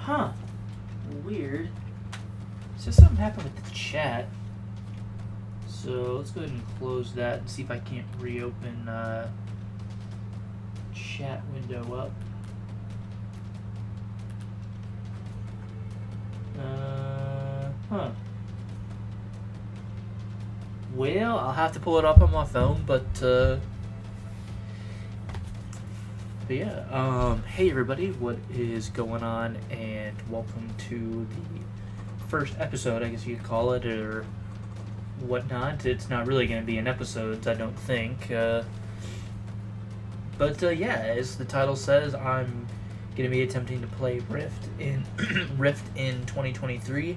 Huh. Weird. Says something happened with the chat. So let's go ahead and close that and see if I can't reopen chat window up. Huh. Well, I'll have to pull it up on my phone, but yeah. Hey everybody, what is going on? And welcome to the first episode, I guess you could call it, or whatnot. It's not really going to be an episode, I don't think. But yeah, as the title says, I'm going to be attempting to play Rift in Rift in 2023.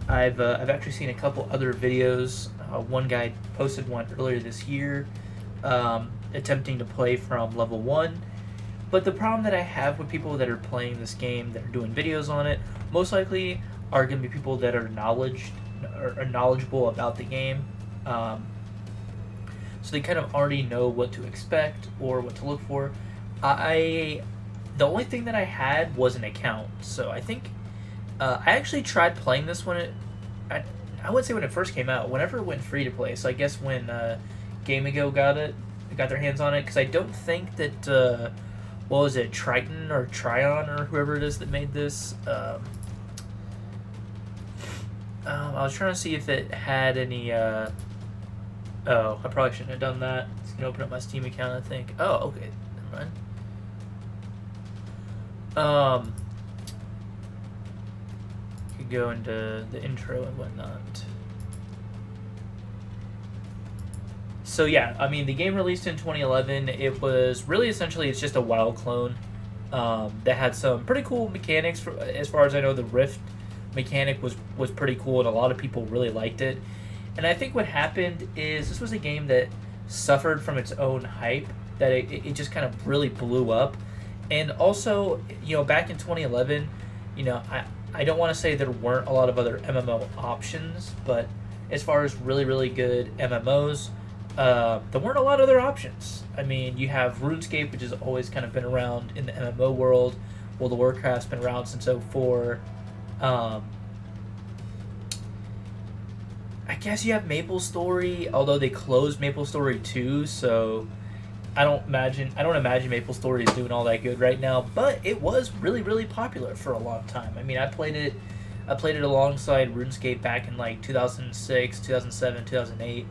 I've actually seen a couple other videos. One guy posted one earlier this year, attempting to play from level 1. But the problem that I have with people that are playing this game, that are doing videos on it, most likely are going to be people that are knowledgeable about the game. So they kind of already know what to expect or what to look for. The only thing that I had was an account. So I think I actually tried playing this when I wouldn't say when it first came out, whenever it went free to play. So I guess when Gamigo got their hands on it, because I don't think that what was it, Triton or Tryon or whoever it is that made this. I was trying to see if it had any. Oh, I probably shouldn't have done that. It's gonna open up my Steam account, I think. Oh, okay, never mind. Could go into the intro and whatnot. So yeah, I mean, the game released in 2011. It was really essentially, it's just a WoW clone that had some pretty cool mechanics. As far as I know, the Rift mechanic was pretty cool, and a lot of people really liked it. And I think what happened is this was a game that suffered from its own hype, that it just kind of really blew up. And also, back in 2011, I don't want to say there weren't a lot of other MMO options, but as far as really, really good MMOs, there weren't a lot of other options. I mean, you have RuneScape, which has always kind of been around in the MMO world. World of Warcraft's been around since 2004. I guess you have MapleStory, although they closed MapleStory 2, so I don't imagine MapleStory is doing all that good right now, but it was really, really popular for a long time. I mean, I played it alongside RuneScape back in like 2006, 2007, 2008.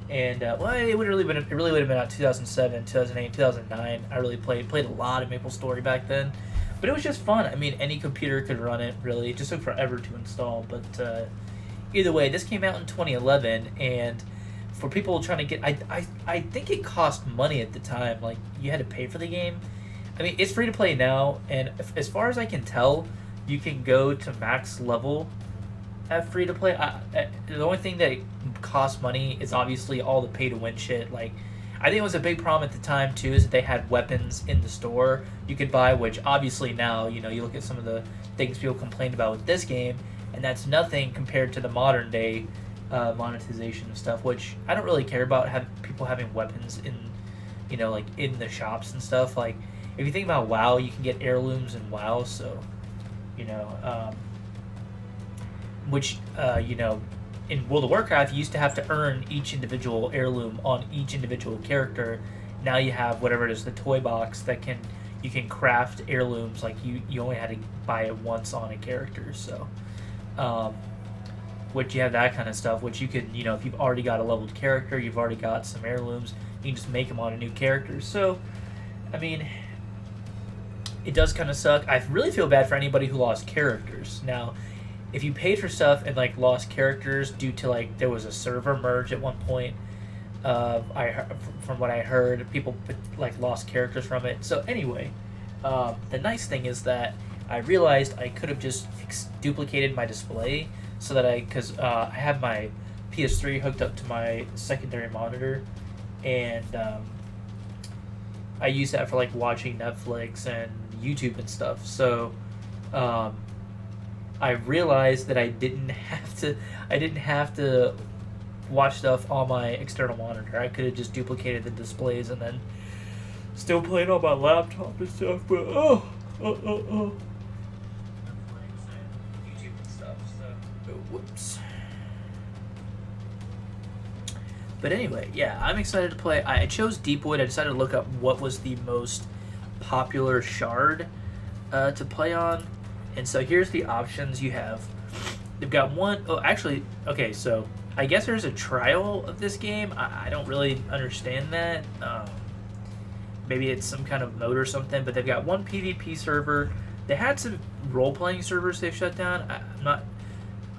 And it really would have been out 2007, 2008, 2009. I really played a lot of MapleStory back then. But it was just fun. I mean, any computer could run it, really. It just took forever to install, but either way, this came out in 2011, and for people trying to get, I think it cost money at the time. Like, you had to pay for the game. I mean, it's free to play now, and as far as I can tell, you can go to max level at free to play. The only thing that costs money is obviously all the pay to win shit. Like, I think it was a big problem at the time too, is that they had weapons in the store you could buy, which obviously now, you look at some of the things people complained about with this game, and that's nothing compared to the modern day monetization of stuff, which I don't really care about people having weapons in, like in the shops and stuff. Like, if you think about WoW, you can get heirlooms in WoW, so, which, in World of Warcraft, you used to have to earn each individual heirloom on each individual character. Now you have whatever it is, the toy box that you can craft heirlooms. Like, you only had to buy it once on a character, so which you have that kind of stuff, which you could, if you've already got a leveled character, you've already got some heirlooms, you can just make them on a new character. So, I mean, it does kind of suck. I really feel bad for anybody who lost characters. Now, if you paid for stuff and like lost characters due to like there was a server merge at one point, from what I heard, people like lost characters from it. So anyway, the nice thing is that I realized I could have just duplicated my display so that because I have my PS3 hooked up to my secondary monitor, and I use that for like watching Netflix and YouTube and stuff. So I realized that I didn't have to watch stuff on my external monitor. I could have just duplicated the displays and then still played on my laptop and stuff. But Whoops. But anyway, yeah, I'm excited to play. I chose Deepwood. I decided to look up what was the most popular shard to play on. And so here's the options you have. They've got one... Oh, actually, okay, so I guess there's a trial of this game. I don't really understand that. Maybe it's some kind of mode or something, but they've got one PvP server. They had some role-playing servers they've shut down.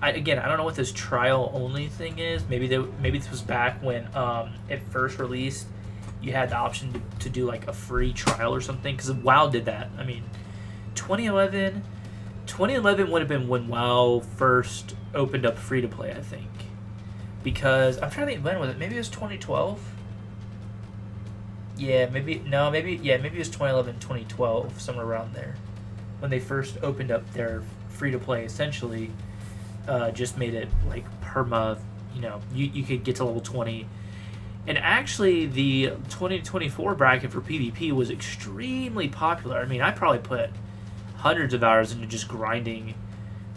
Again, I don't know what this trial-only thing is. Maybe this was back when it first released. You had the option to do like a free trial or something, because WoW did that. I mean, 2011 would have been when WoW first opened up free-to-play, I think. Because, I'm trying to think, when was it? Maybe it was 2012? Yeah, maybe it was 2011, 2012, somewhere around there. When they first opened up their free-to-play, essentially, just made it, like, perma, you could get to level 20. And actually, the 2024 bracket for PvP was extremely popular. I mean, I probably put hundreds of hours into just grinding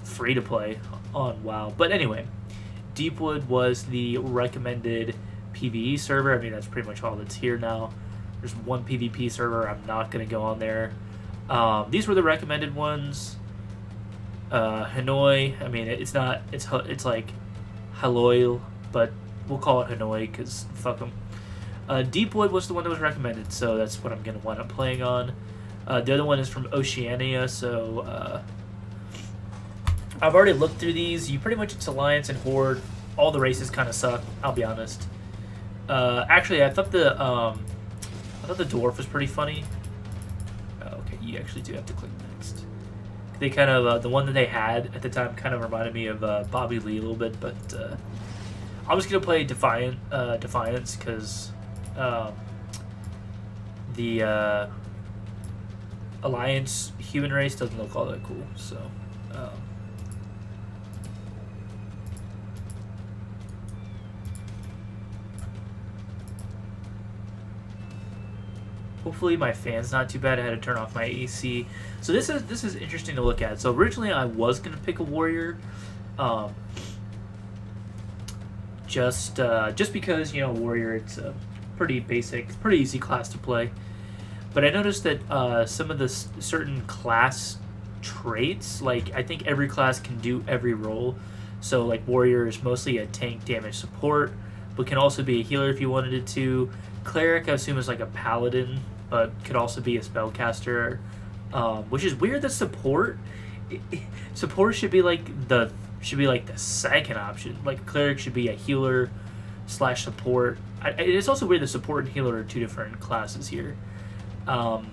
free-to-play on WoW. But anyway, Deepwood was the recommended PvE server. I mean, that's pretty much all that's here now. There's one PvP server. I'm not going to go on there. These were the recommended ones. Hanoi, I mean, it's like Haloil, but we'll call it Hanoi because fuck them. Deepwood was the one that was recommended, so that's what I'm going to wind up playing on. The other one is from Oceania, so I've already looked through these. You pretty much, it's Alliance and Horde. All the races kind of suck, I'll be honest. Actually, I thought the dwarf was pretty funny. Oh, okay, you actually do have to click next. They kind of, the one that they had at the time kind of reminded me of Bobby Lee a little bit, but I'm just going to play Defiance, because the Alliance human race doesn't look all that cool, so... Hopefully my fan's not too bad. I had to turn off my AC. So this is interesting to look at. So originally I was gonna pick a warrior, just because warrior, it's a pretty basic, pretty easy class to play. But I noticed that some of the certain class traits, like I think every class can do every role. So like warrior is mostly a tank damage support, but can also be a healer if you wanted it to. Cleric, I assume, is like a paladin, but could also be a spellcaster, which is weird that support should be like the second option. Like cleric should be a healer / support. It's also weird that support and healer are two different classes here. Also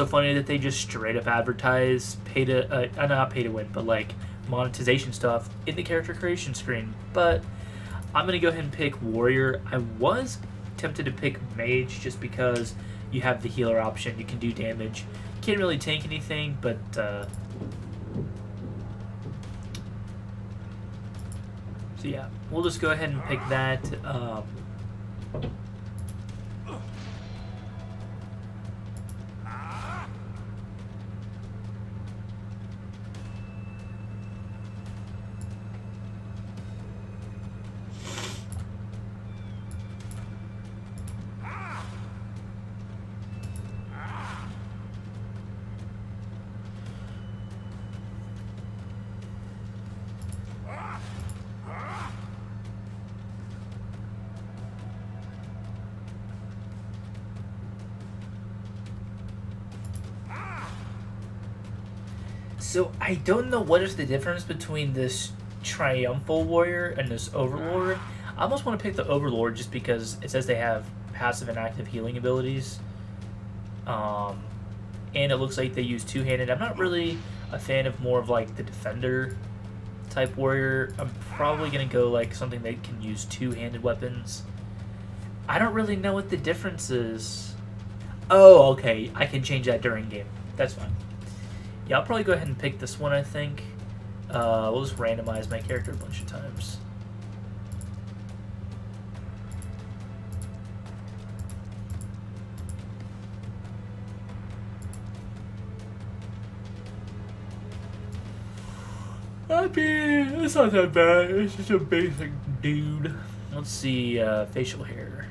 funny that they just straight up advertise not pay to win, but like monetization stuff in the character creation screen. But I'm going to go ahead and pick warrior. I was tempted to pick mage just because you have the healer option. You can do damage. Can't really tank anything, but so yeah, we'll just go ahead and pick that. So I don't know what is the difference between this triumphal warrior and this overlord. I almost want to pick the overlord just because it says they have passive and active healing abilities. And it looks like they use two-handed. I'm not really a fan of more of like the defender type warrior. I'm probably going to go like something that can use two-handed weapons. I don't really know what the difference is. Oh, okay. I can change that during game. That's fine. Yeah, I'll probably go ahead and pick this one, I think. We'll just randomize my character a bunch of times. It's not that bad. It's just a basic dude. Let's see, facial hair.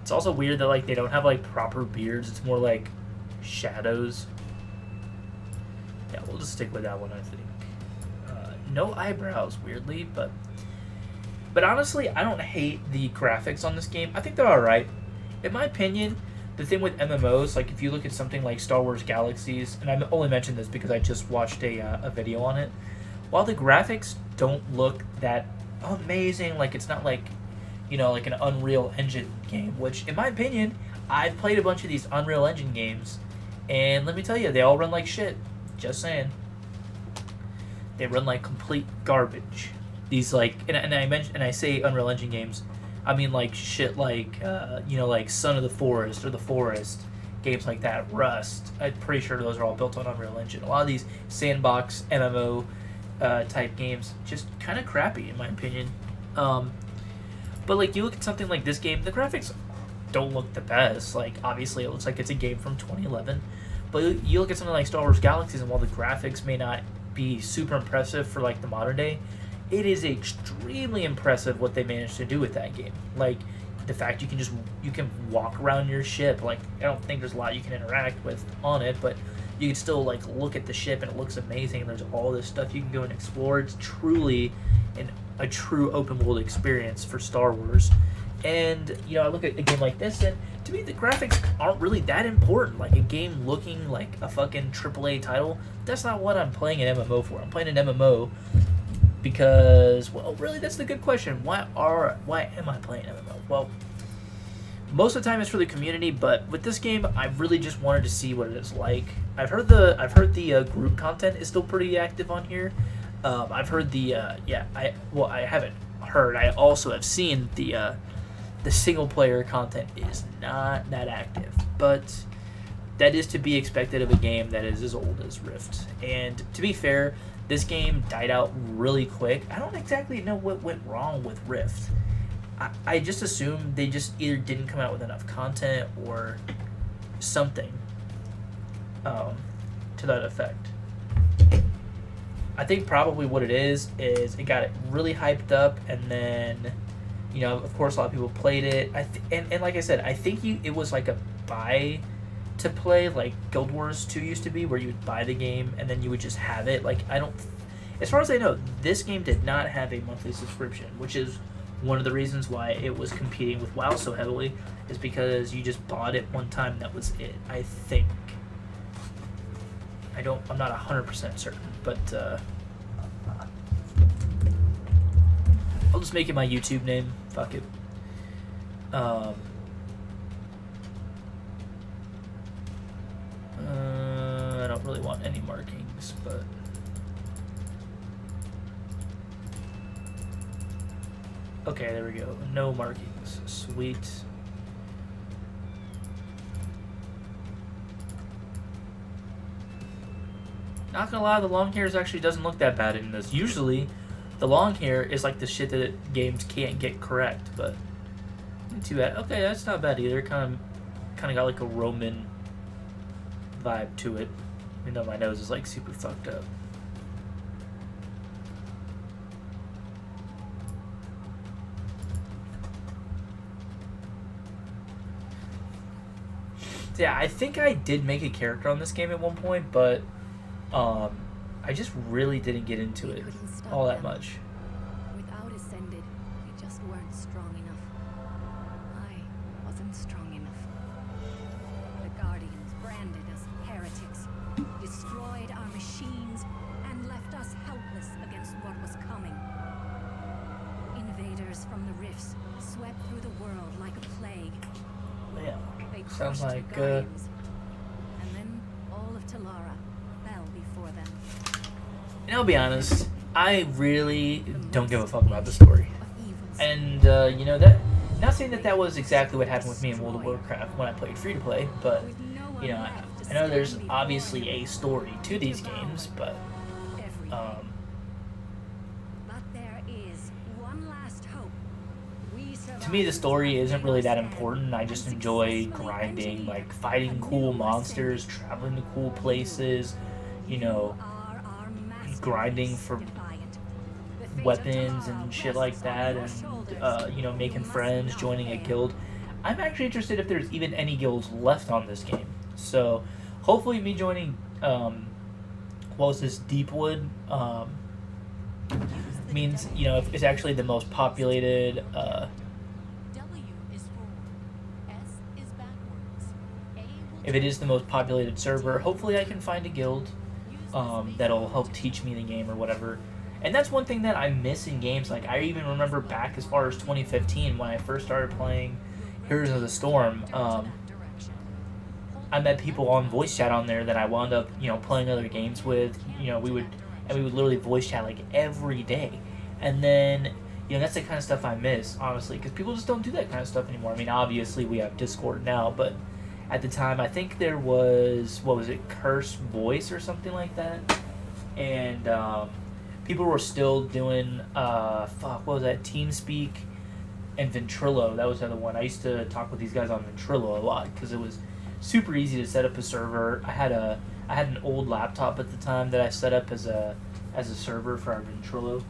It's also weird that like they don't have like proper beards. It's more like shadows. Yeah, we'll just stick with that one, I think. No eyebrows, weirdly, but honestly, I don't hate the graphics on this game. I think they're alright. In my opinion, the thing with MMOs, like if you look at something like Star Wars Galaxies, and I only mentioned this because I just watched a video on it, while the graphics don't look that amazing, like it's not like, you know, like an Unreal Engine game, which in my opinion, I've played a bunch of these Unreal Engine games, and let me tell you, they all run like shit. Just saying. They run like complete garbage. These like, and I say Unreal Engine games, I mean like shit like, you know, like Son of the Forest or The Forest, games like that, Rust. I'm pretty sure those are all built on Unreal Engine. A lot of these sandbox MMO type games, just kind of crappy in my opinion. But like you look at something like this game, the graphics don't look the best. Like obviously it looks like it's a game from 2011, but you look at something like Star Wars Galaxies, and while the graphics may not be super impressive for like the modern day, it is extremely impressive what they managed to do with that game. Like the fact you can walk around your ship. Like I don't think there's a lot you can interact with on it, but you can still like look at the ship and it looks amazing. There's all this stuff you can go and explore. It's truly a true open world experience for Star Wars. And you know, I look at a game like this, and to me the graphics aren't really that important. Like a game looking like a fucking AAA title, that's not what I'm playing an MMO for. I'm playing an MMO because, well, really, that's the good question. Why am I playing MMO? Well, most of the time it's for the community, but with this game, I really just wanted to see what it is like. I've heard the group content is still pretty active on here. I've heard I haven't heard. I also have seen the single player content is not that active, but that is to be expected of a game that is as old as Rift. And to be fair, this game died out really quick. I don't exactly know what went wrong with Rift. I just assume they just either didn't come out with enough content or something to that effect. I think probably what it is it got it really hyped up, and then, you know, of course, a lot of people played it. And like I said, I think it was like a buy to play, like Guild Wars 2 used to be, where you would buy the game and then you would just have it. Like as far as I know, this game did not have a monthly subscription, which is one of the reasons why it was competing with WoW so heavily, is because you just bought it one time, that was it. I think. I'm not 100% certain, but I'll just make it my YouTube name. Fuck it. I don't really want any markings, but okay, there we go. No markings. Sweet. Not gonna lie, the long hairs actually doesn't look that bad in this. Usually, the long hair is like the shit that games can't get correct, but not too bad. Okay, that's not bad either. Kind of got like a Roman vibe to it, even though my nose is like super fucked up. So yeah, I think I did make a character on this game at one point, but I just really didn't get into it all that much. Without Ascended, we just weren't strong enough. I wasn't strong enough. The Guardians branded us heretics, destroyed our machines, and left us helpless against what was coming. Invaders from the rifts swept through the world like a plague. Yeah, They sounds crushed like the Guardians, and then all of Talara fell before them. and I'll be honest, I really don't give a fuck about the story. And you know, that, not saying that was exactly what happened with me in World of Warcraft when I played free to play, but you know, I know there's obviously a story to these games, but But there is one last hope. We to me, the story isn't really that important. I just enjoy grinding, like fighting cool monsters, traveling to cool places, you know, grinding for weapons and shit like that, and you know, making friends, joining a guild. I'm actually interested if there's even any guilds left on this game. So hopefully, me joining what was this, Deepwood, means, you know, if it's actually the most populated. If it is the most populated server, hopefully I can find a guild that'll help teach me the game or whatever. And that's one thing that I miss in games. Like, I even remember back as far as 2015 when I first started playing Heroes of the Storm. I met people on voice chat on there that I wound up, you know, playing other games with. You know, we would literally voice chat like every day. And then, you know, that's the kind of stuff I miss, honestly, because people just don't do that kind of stuff anymore. I mean, obviously we have Discord now, but at the time, I think there was, what was it, Curse Voice or something like that, and people were still doing what was that, TeamSpeak and Ventrilo. That was the other one. I used to talk with these guys on Ventrilo a lot because it was super easy to set up a server. I had an old laptop at the time that I set up as a server for our Ventrilo.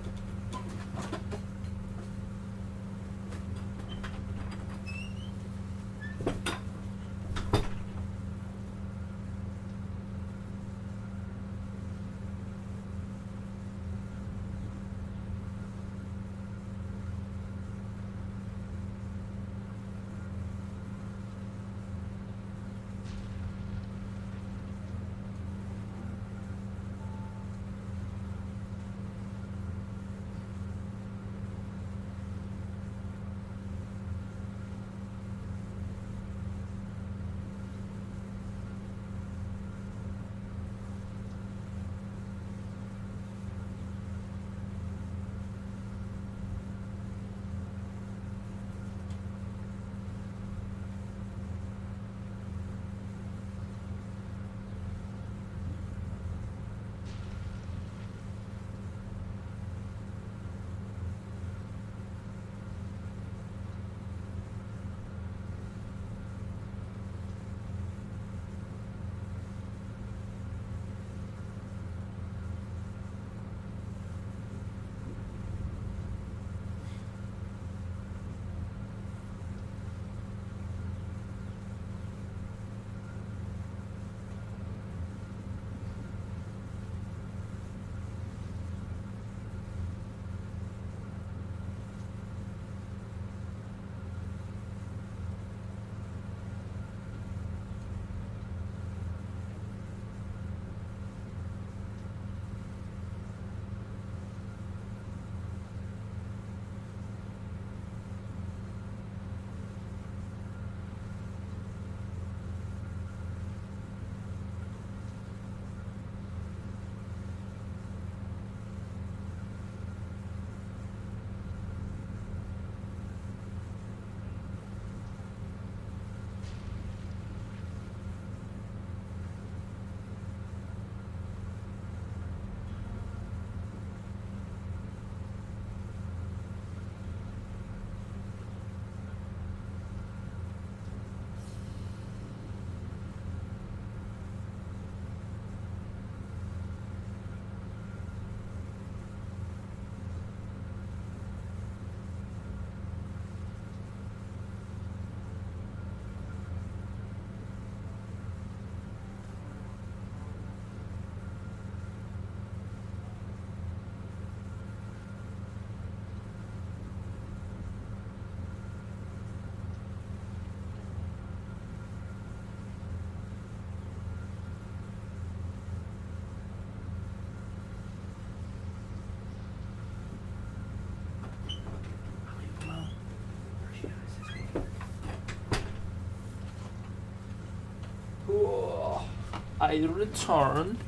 I returned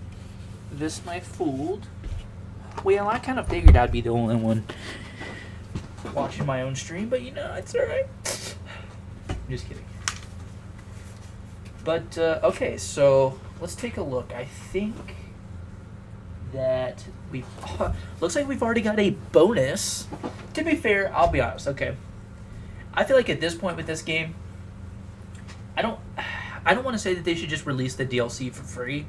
this my food. Well, I kind of figured I'd be the only one watching my own stream, but you know, it's alright. Just kidding. But, okay, so let's take a look. I think that we looks like we've already got a bonus. To be fair, I'll be honest, okay. I feel like at this point with this game, I don't want to say that they should just release the DLC for free,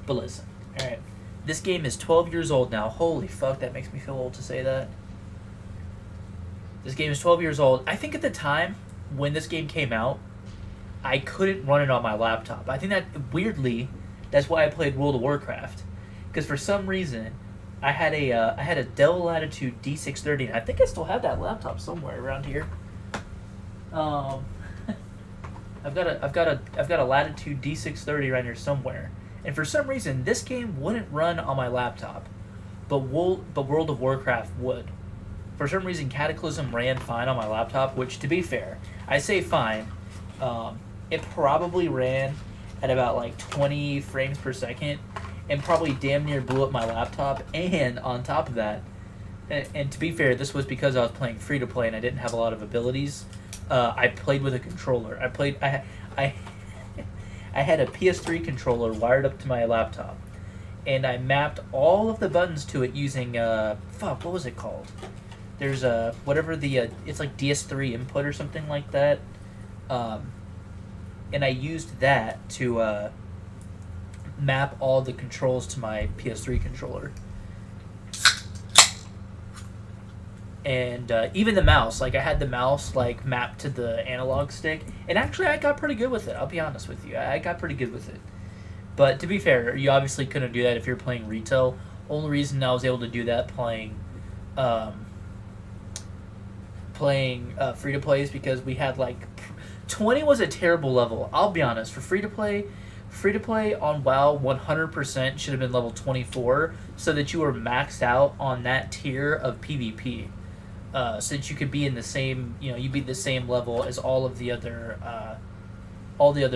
but listen, all right, this game is 12 years old now. Holy fuck, that makes me feel old to say that. This game is 12 years old. I think at the time when this game came out, I couldn't run it on my laptop. I think that, weirdly, that's why I played World of Warcraft, because for some reason I had a Dell Latitude D630, and I think I still have that laptop somewhere around here. I've got a Latitude D630 right here somewhere, and for some reason this game wouldn't run on my laptop, but World of Warcraft would. For some reason, Cataclysm ran fine on my laptop, which, to be fair, I say fine. It probably ran at about like 20 frames per second, and probably damn near blew up my laptop. And on top of that, and to be fair, this was because I was playing free to play and I didn't have a lot of abilities. I played with a controller. I had a PS3 controller wired up to my laptop, and I mapped all of the buttons to it using what was it called? There's whatever the it's like DS3 input or something like that, and I used that to map all the controls to my PS3 controller. And even the mouse, like I had the mouse like mapped to the analog stick, and actually I got pretty good with it. I'll be honest with you, I got pretty good with it. But to be fair, you obviously couldn't do that if you're playing retail. Only reason I was able to do that playing free to play is because we had like 20 was a terrible level. I'll be honest, for free to play on WoW 100% should have been level 24, so that you were maxed out on that tier of PvP. So that you could be in the same, you'd be the same level as all the other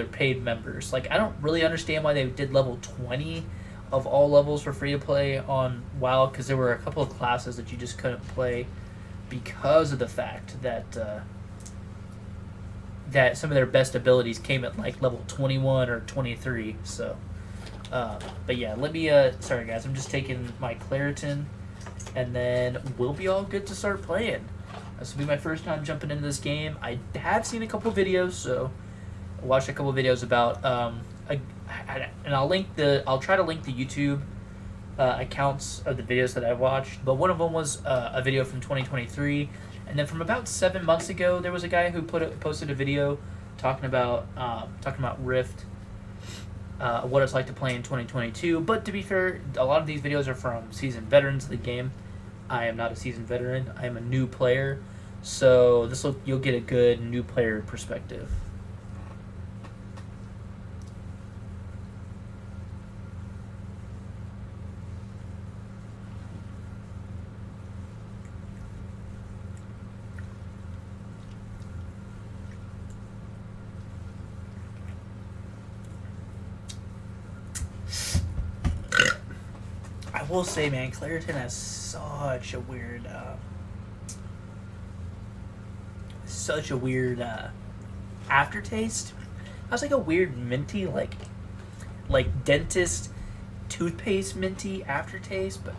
paid members. Like, I don't really understand why they did level 20 of all levels for free to play on WoW, because there were a couple of classes that you just couldn't play because of the fact that that some of their best abilities came at like level 21 or 23. So, but yeah, let me. Sorry guys, I'm just taking my Claritin, and then we'll be all good to start playing. This will be my first time jumping into this game. I have seen a couple videos, so I watched a couple videos about. And I'll try to link the YouTube accounts of the videos that I watched. But one of them was a video from 2023, and then from about 7 months ago, there was a guy who posted a video talking about Rift, what it's like to play in 2022. But to be fair, a lot of these videos are from seasoned veterans of the game. I am not a seasoned veteran. I am a new player, so you'll get a good new player perspective. I will say, man, Claritin has such a weird aftertaste. It has like a weird minty, like dentist toothpaste minty aftertaste. But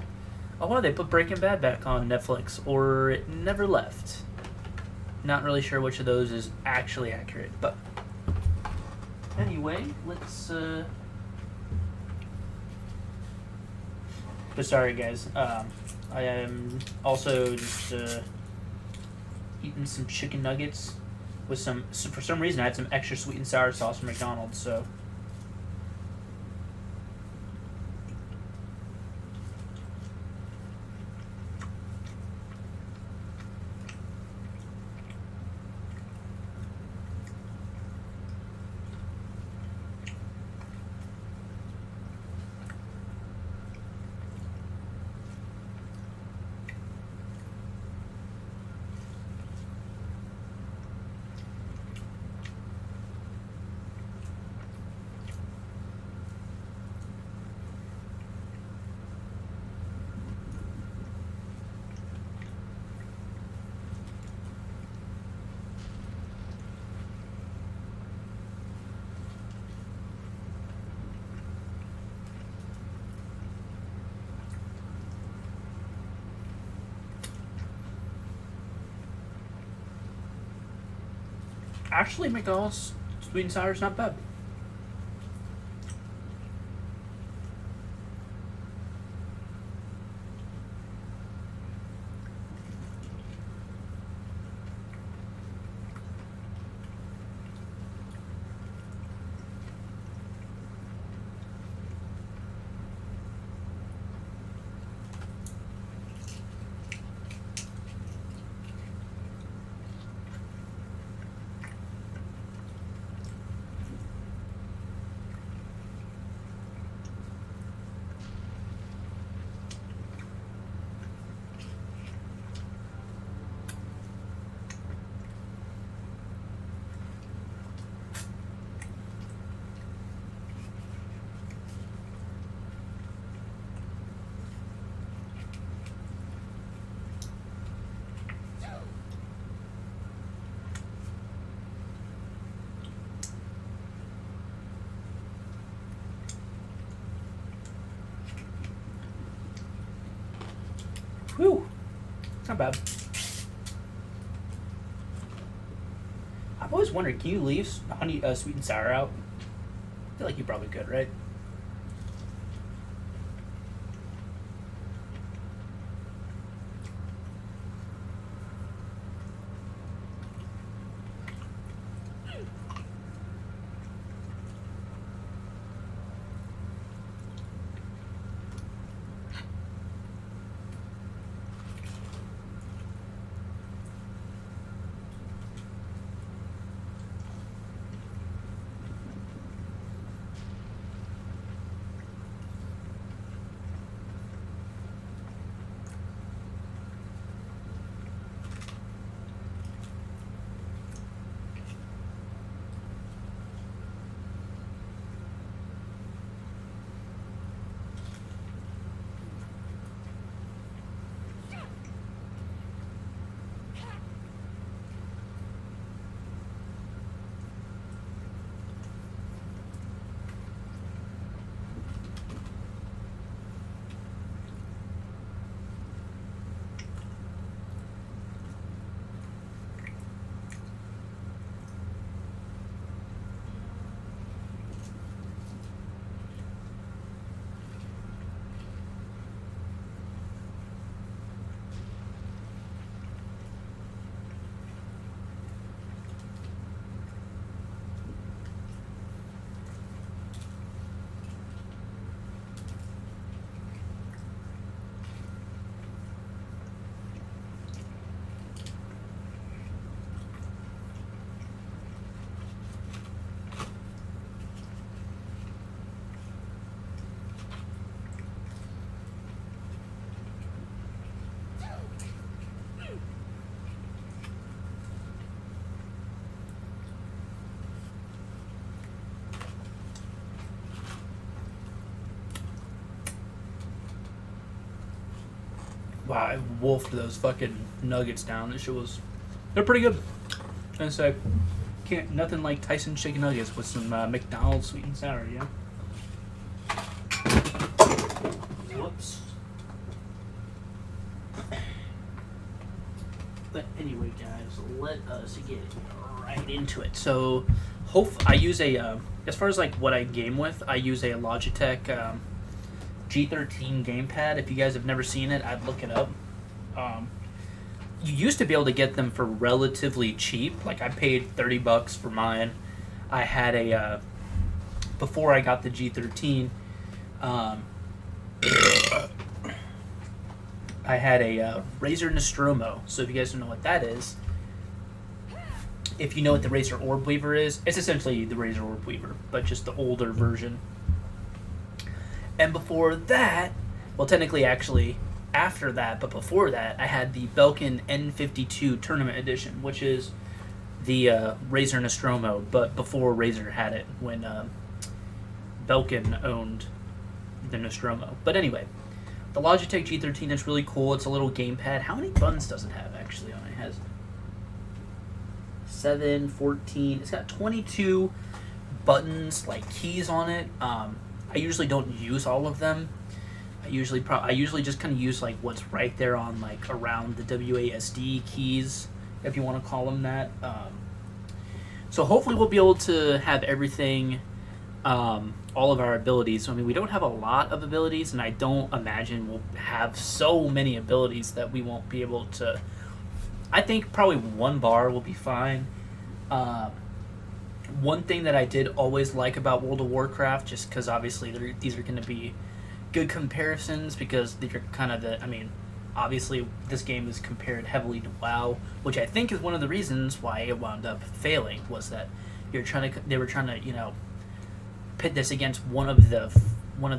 oh wow, they put Breaking Bad back on Netflix, or it never left. Not really sure which of those is actually accurate, but anyway, let's. But sorry, guys. I am also just eating some chicken nuggets with for some reason I had some extra sweet and sour sauce from McDonald's, so. Actually, McDonald's sweet and sour is not bad. Whew. It's not bad. I've always wondered, can you leave honey, sweet and sour out? I feel like you probably could, right? Wow, I wolfed those fucking nuggets down. This shit was, they're pretty good. And so, nothing like Tyson chicken nuggets with some McDonald's sweet and sour, yeah. Whoops. But anyway, guys, let us get right into it. So, I use a, as far as like what I game with, I use a Logitech G13 gamepad. If you guys have never seen it, I'd look it up. You used to be able to get them for relatively cheap. Like I paid $30 for mine. I had a before I got the G13. I had a Razer Nostromo. So if you guys don't know what that is, if you know what the Razer Orb Weaver is, it's essentially the Razer Orb Weaver, but just the older version. And before that, well, technically, actually, after that, but before that, I had the Belkin N52 Tournament Edition, which is the Razer Nostromo, but before Razer had it, when Belkin owned the Nostromo. But anyway, the Logitech G13 is really cool. It's a little gamepad. How many buttons does it have, actually, on it? It has 7, 14. It's got 22 buttons, like keys on it. I usually don't use all of them. I usually just kind of use like what's right there on like around the WASD keys, if you want to call them that. So hopefully we'll be able to have everything, all of our abilities. I mean, we don't have a lot of abilities, and I don't imagine we'll have so many abilities that we won't be able to. I think probably one bar will be fine. One thing that I did always like about World of Warcraft, just because obviously these are going to be good comparisons, because they're kind of the. I mean, obviously this game is compared heavily to WoW, which I think is one of the reasons why it wound up failing. Was that they were trying to pit this against one of the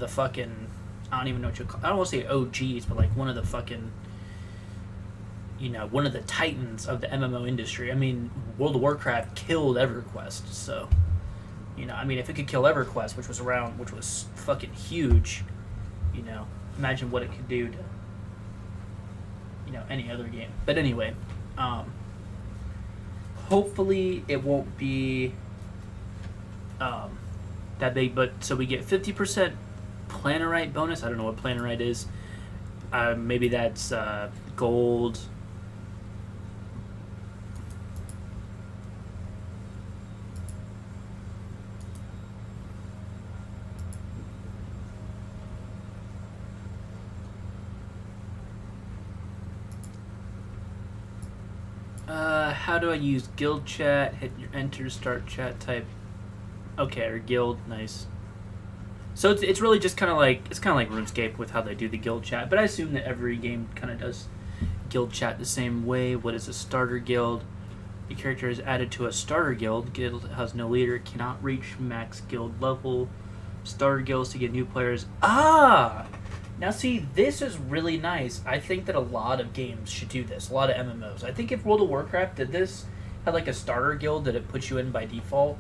fucking, I don't even know what you call, I don't want to say OGs, but like one of the fucking, one of the titans of the MMO industry. I mean, World of Warcraft killed EverQuest, so I mean, if it could kill EverQuest, which was fucking huge, imagine what it could do to any other game. But anyway, hopefully it won't be that big. But so we get 50% Planarite bonus. I don't know what Planarite is. Maybe that's gold. How do I use guild chat? Hit your enter, start chat type. Okay, or guild, nice. So it's really just kind of like RuneScape with how they do the guild chat, but I assume that every game kind of does guild chat the same way. What is a starter guild? Your character is added to a starter guild. Guild has no leader, cannot reach max guild level. Starter guilds to get new players. Now see, this is really nice. I think that a lot of games should do this. A lot of MMOs. I think if World of Warcraft did this, had like a starter guild that it puts you in by default.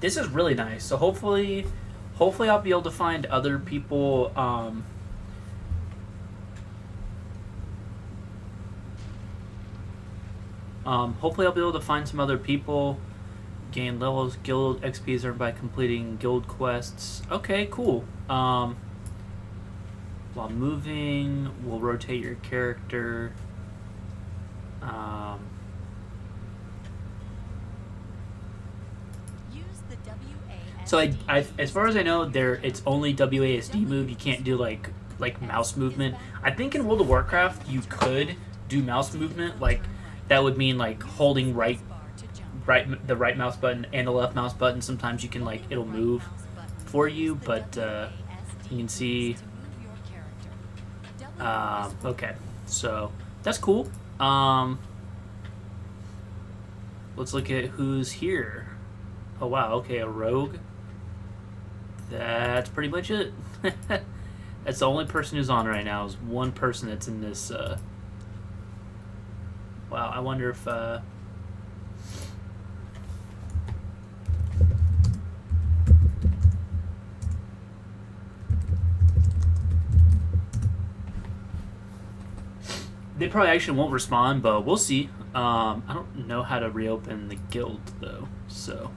This is really nice. So hopefully I'll be able to find other people. Hopefully I'll be able to find some other people. Gain levels, guild XP is earned by completing guild quests. Okay, cool. While moving, we'll rotate your character. So I as far as I know, it's only WASD move. You can't do like mouse movement. I think in World of Warcraft you could do mouse movement. Like that would mean like holding the right mouse button and the left mouse button. Sometimes you can it'll move for you, but you can see. Okay, so that's cool. Let's look at who's here. Oh wow, okay, a rogue. That's pretty much it. That's the only person who's on right now. Is one person that's in this. Wow, I wonder if. They probably actually won't respond, but we'll see. I don't know how to reopen the guild though, so.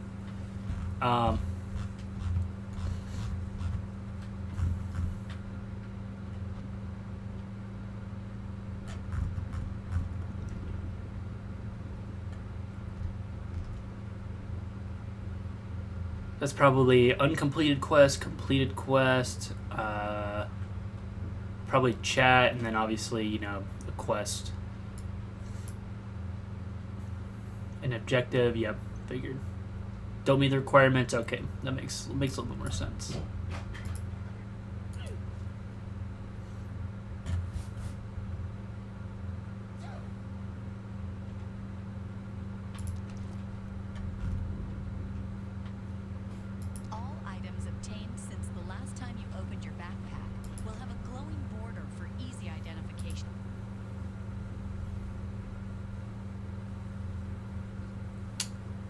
That's probably uncompleted quest, completed quest, probably chat, and then obviously, the quest. An objective, yep, figured. Don't meet the requirements, okay, that makes a little bit more sense.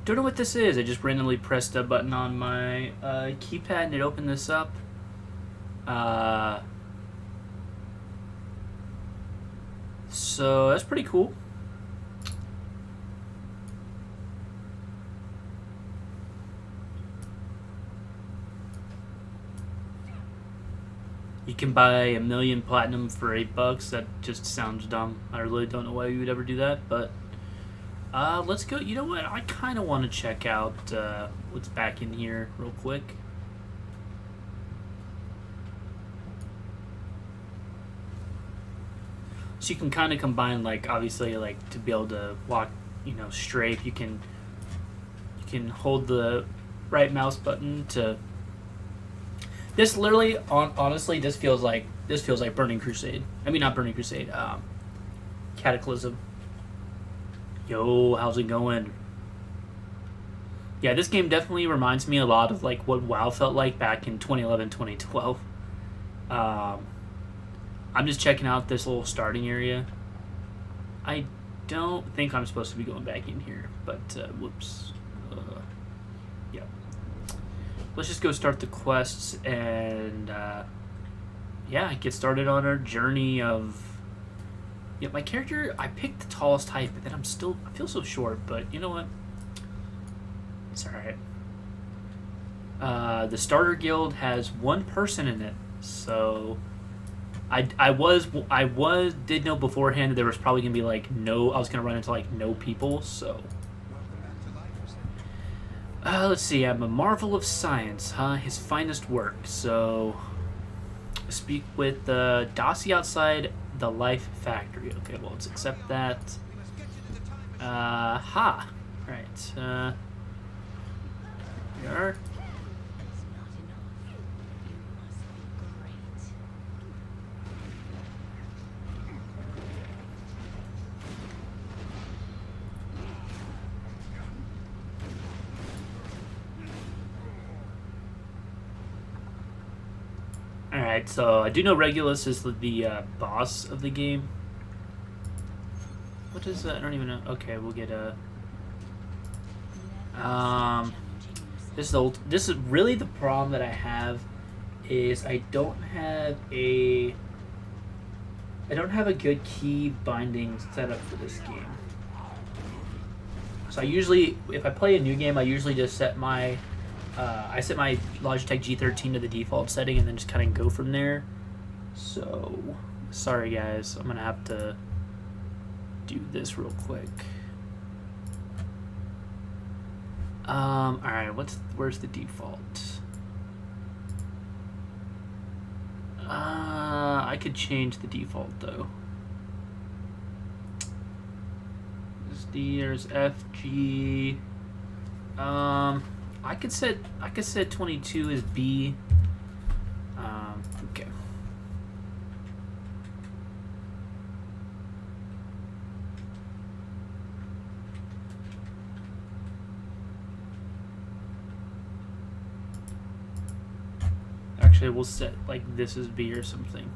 Don't know what this is. I just randomly pressed a button on my keypad and it opened this up. So that's pretty cool. You can buy 1 million platinum for $8. That just sounds dumb. I really don't know why you would ever do that, but Let's go. You know what? I kind of want to check out what's back in here real quick. So you can kind of combine, like, obviously, like, to be able to walk, strafe. You can hold the right mouse button to. This literally, honestly, this feels like Burning Crusade. I mean, not Burning Crusade. Cataclysm. Yo, how's it going? Yeah, this game definitely reminds me a lot of like what WoW felt like back in 2011, 2012. I'm just checking out this little starting area. I don't think I'm supposed to be going back in here, but whoops. Yeah. Let's just go start the quests and yeah, get started on our journey of. Yeah, my character, I picked the tallest height, but then I feel so short, but you know what? It's alright. The starter guild has one person in it, so I did know beforehand that there was probably gonna be like I was gonna run into like no people, so let's see, I'm a marvel of science, huh? His finest work, so speak with Dossie outside the Life Factory. Okay, well, let's accept that. Ha! Right, here we are. Alright, so I do know Regulus is the boss of the game. What is that? I don't even know. Okay, we'll get a... This is really the problem that I have is I don't have a good key binding setup for this game. So I usually, if I play a new game, I usually just set my Logitech G13 to the default setting and then just kind of go from there. So, sorry guys, I'm gonna have to do this real quick. Alright, where's the default? I could change the default though. There's F, G, I could set 22 as B. Okay. Actually, we'll set like this as B or something.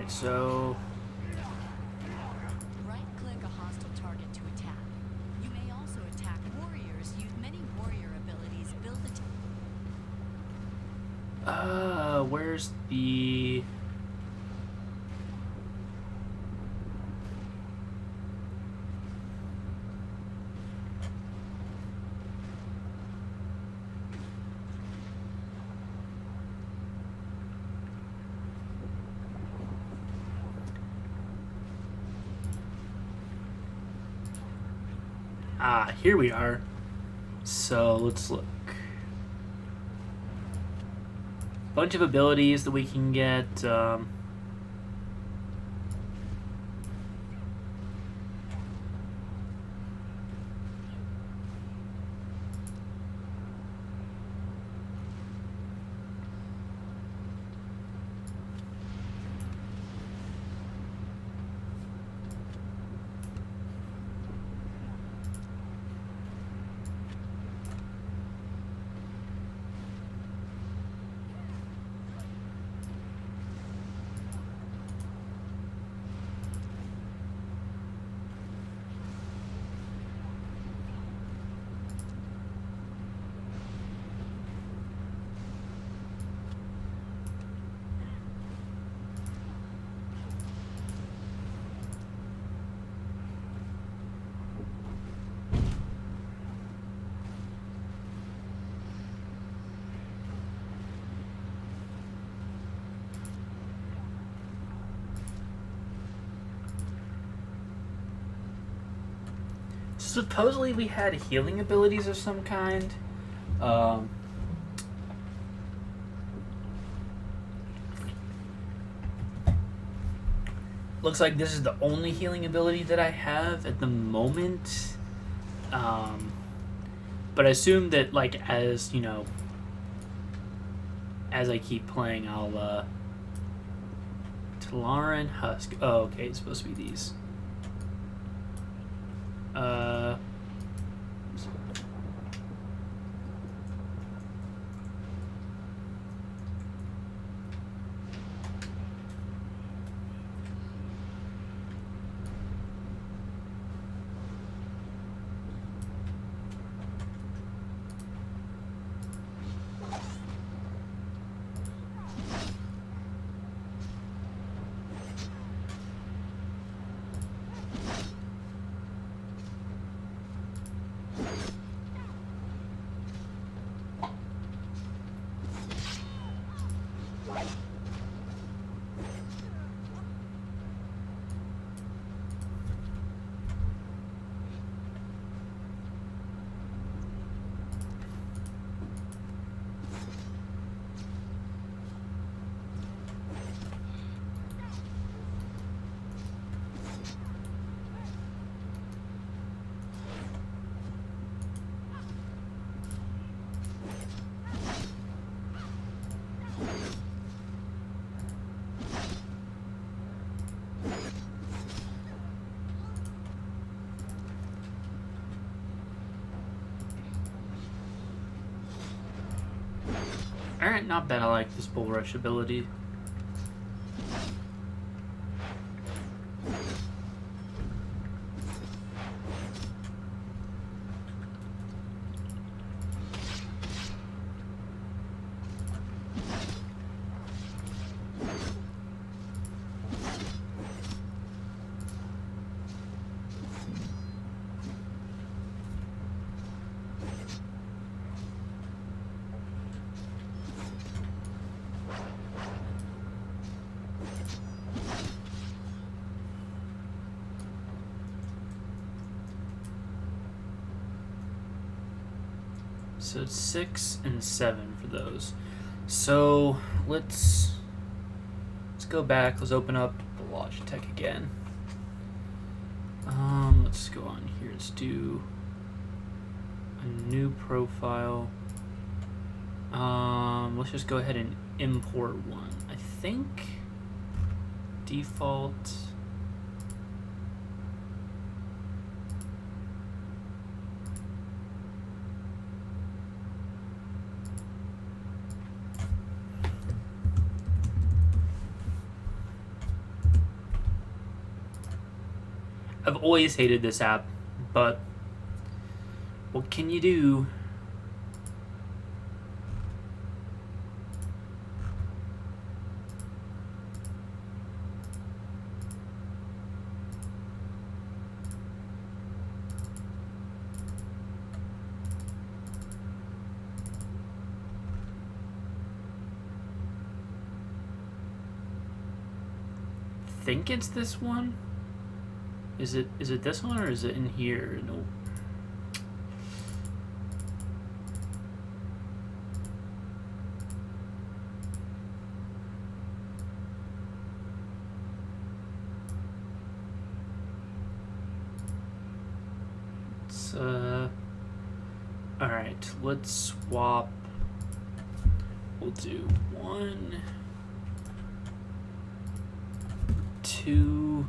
So right-click a hostile target to attack. You may also attack warriors. Use many warrior abilities. Build a where's the... here we are. So let's look. Bunch of abilities that we can get. supposedly we had healing abilities of some kind. Looks like this is the only healing ability that I have at the moment. But I assume that, like, as, you know, as I keep playing, I'll, Talaran Husk. Oh, okay, it's supposed to be these. Alright, not bad. I like this bull rush ability. So it's 6 and 7 for those. So let's go back. Let's open up the Logitech again. Let's go on here. Let's do a new profile. Let's just go ahead and import one. I think default. I've always hated this app, but what can you do? I think it's this one. Is it this one or is it in here? No. It's all right, let's swap. We'll do 1, 2.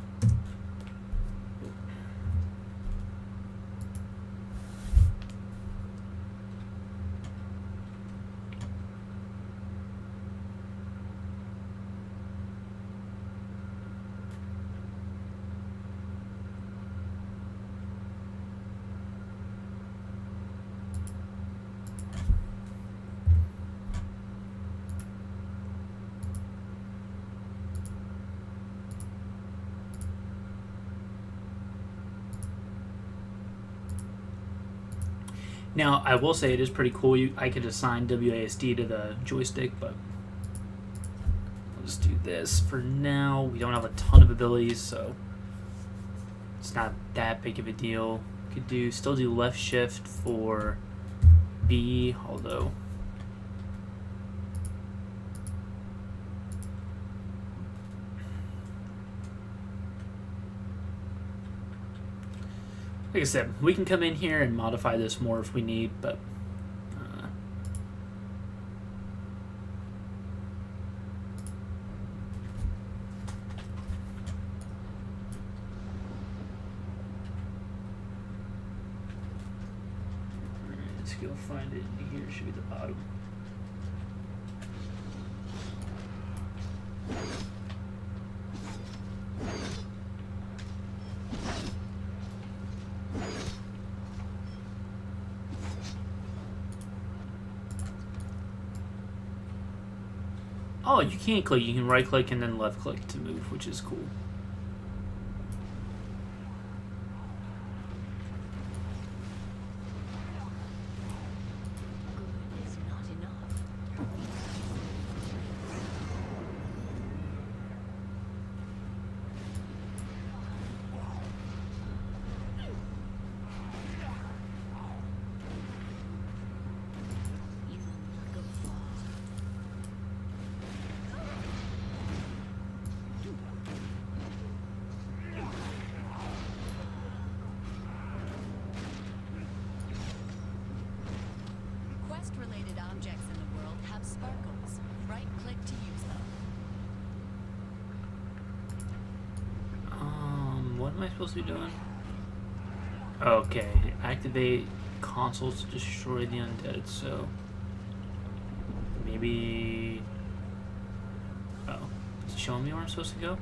Now, I will say it is pretty cool. I could assign WASD to the joystick, but let's do this for now. We don't have a ton of abilities, so it's not that big of a deal. Could still do left shift for B, although like I said, we can come in here and modify this more if we need, but let's go find it. Here should be the bottom. Oh, you can't click. You can right click and then left click to move, which is cool. Good is not enough. You lack of thought. Quest-related objects in the world have sparkles. Right-click to use them. What am I supposed to be doing? Okay, activate consoles to destroy the undead, so maybe... Oh, is it showing me where I'm supposed to go?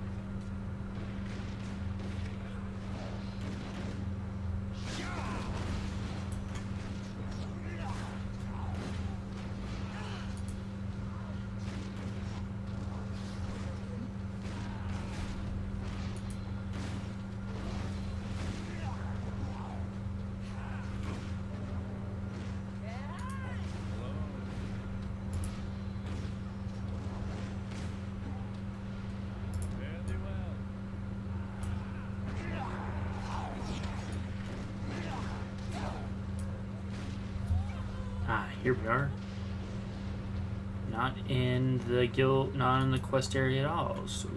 Ah, here we are. Not in the guild, not in the quest area at all, so...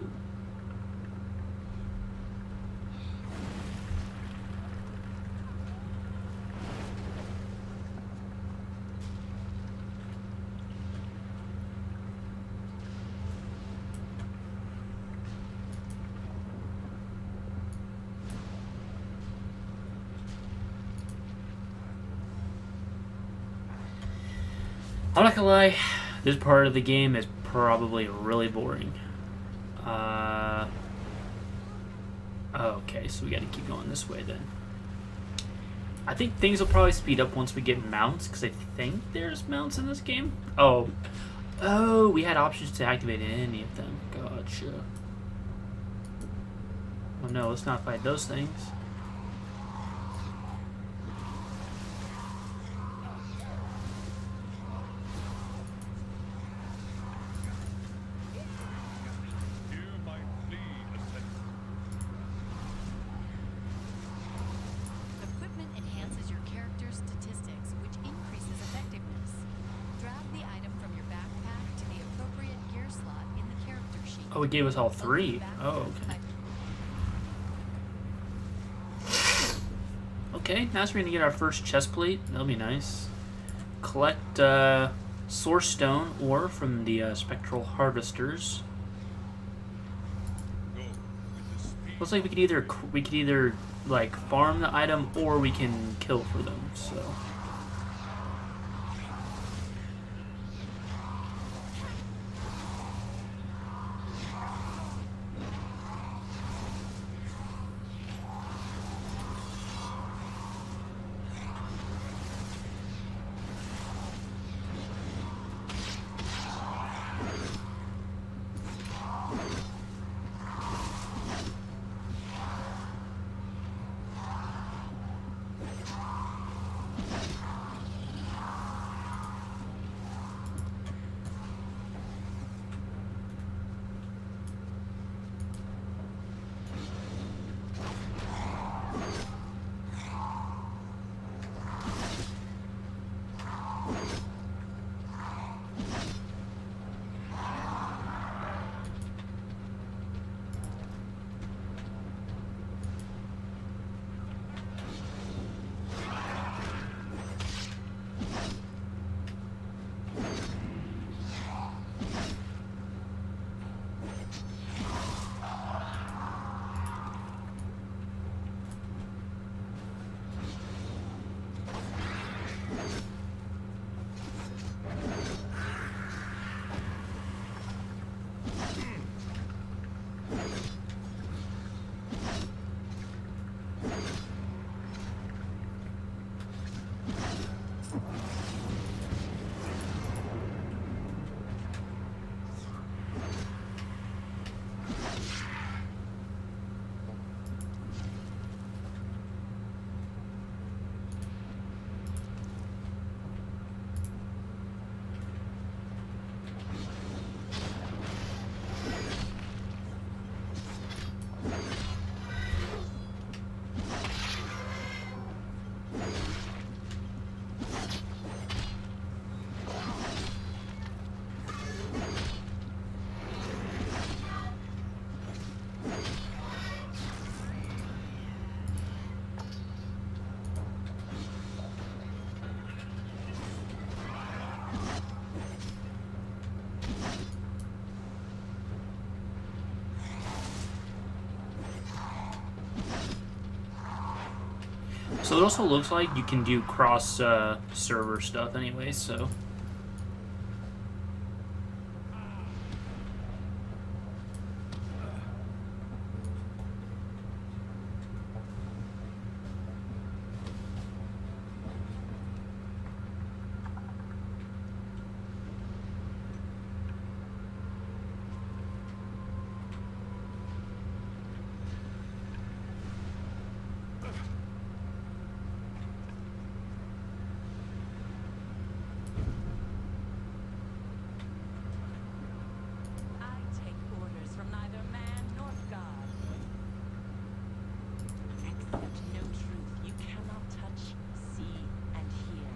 I'm not gonna lie, this part of the game is probably really boring. Okay, so we gotta keep going this way then. I think things will probably speed up once we get mounts, because I think there's mounts in this game. Oh, we had options to activate any of them. Gotcha. Oh no, let's not fight those things. Equipment enhances your character's statistics, which increases effectiveness. Drag the item from your backpack to the appropriate gear slot in the character sheet. Oh, it gave us all three. Backpack Oh, okay. type. Okay, now we're gonna get our first chest plate. That'll be nice. Collect source stone ore from the spectral harvesters. Looks like we could either like farm the item or we can kill for them. So. So it also looks like you can do cross server stuff anyway, so. I take orders from neither man nor God. Accept no truth you cannot touch, see, and hear.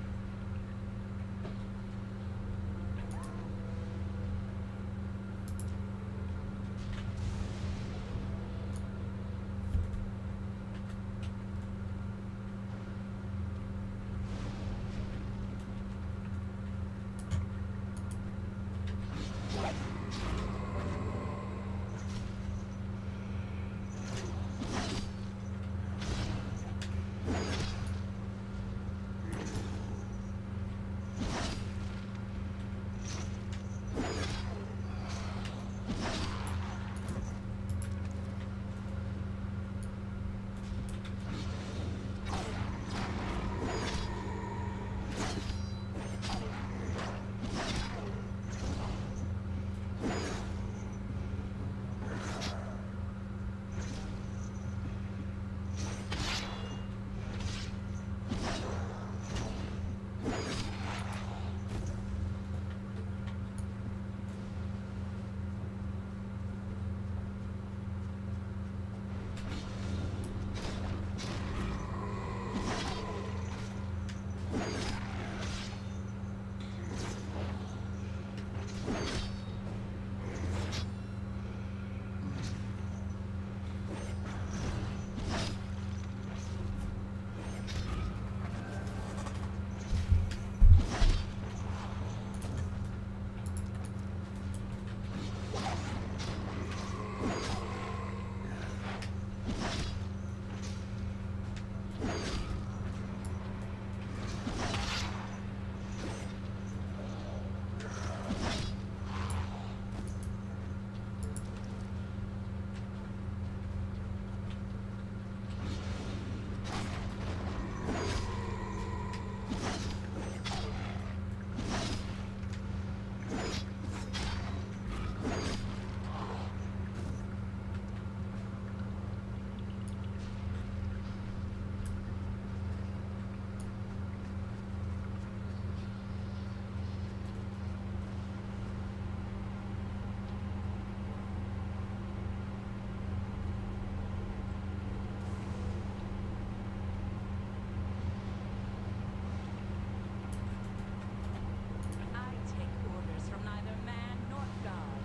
I take orders from neither man nor God.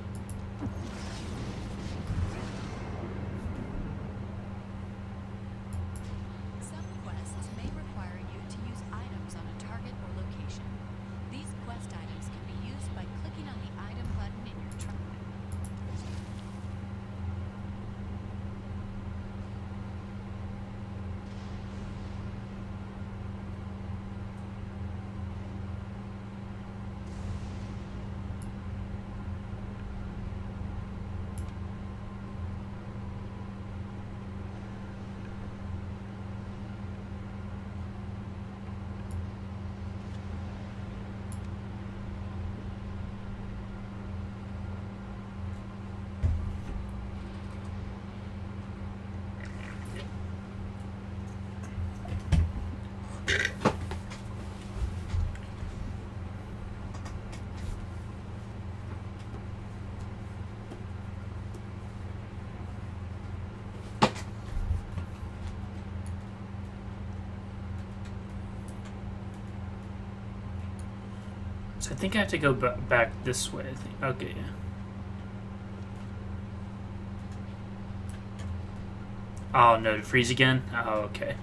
Some quests may require you to use items on a target or location. These quest items can be used by clicking on the item button in your terminal. So I think I have to go back this way, I think. Okay, yeah. Oh, no, to freeze again? Oh, okay.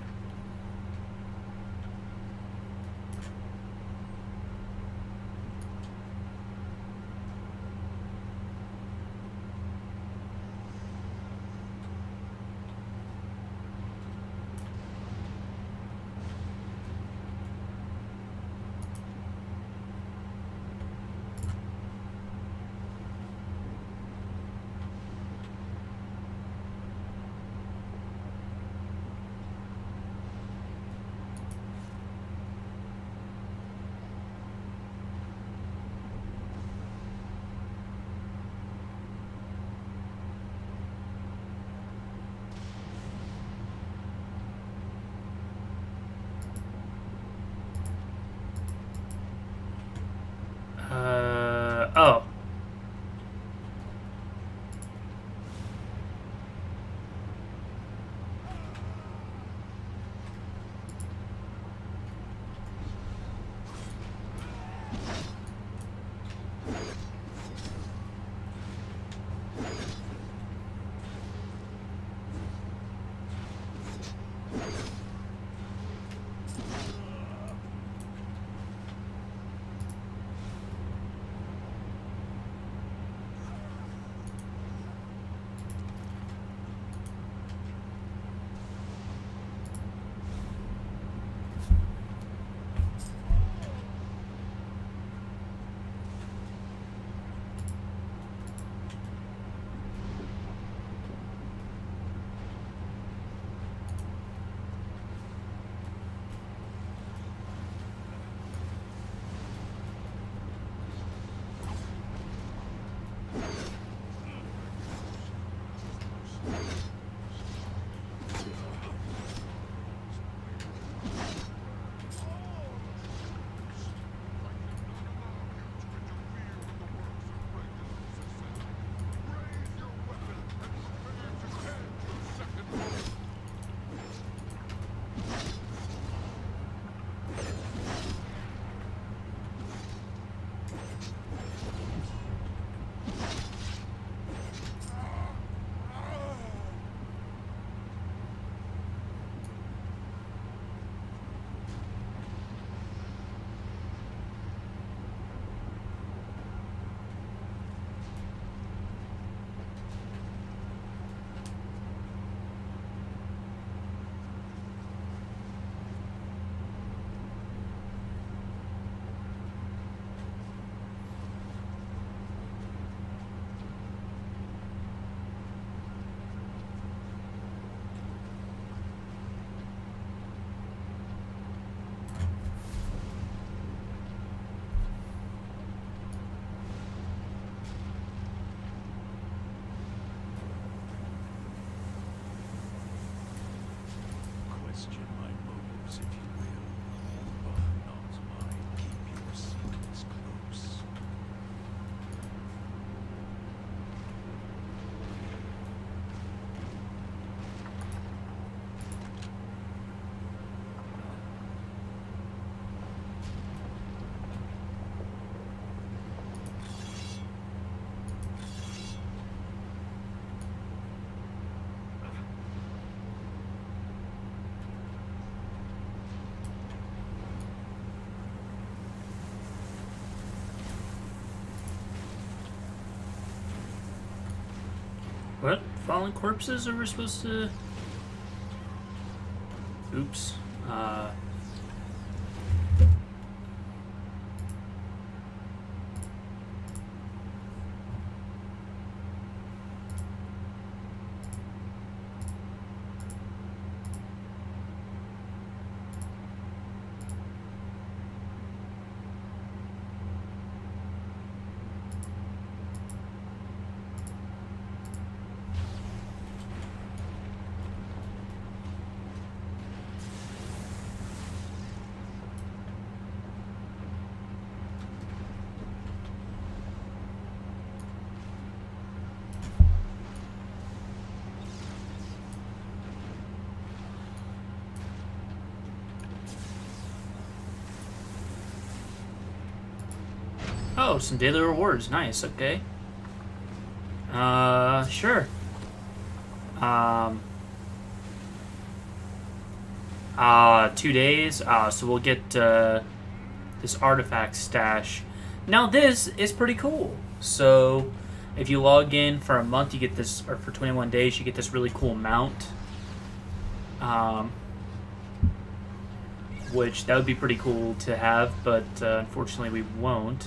What? Fallen corpses are we supposed to... Oops. Oh, some daily rewards. Nice, okay. Sure. 2 days. So we'll get, this artifact stash. Now this is pretty cool. So, if you log in for a month, you get this, or for 21 days, you get this really cool mount. Which, that would be pretty cool to have, but, unfortunately we won't.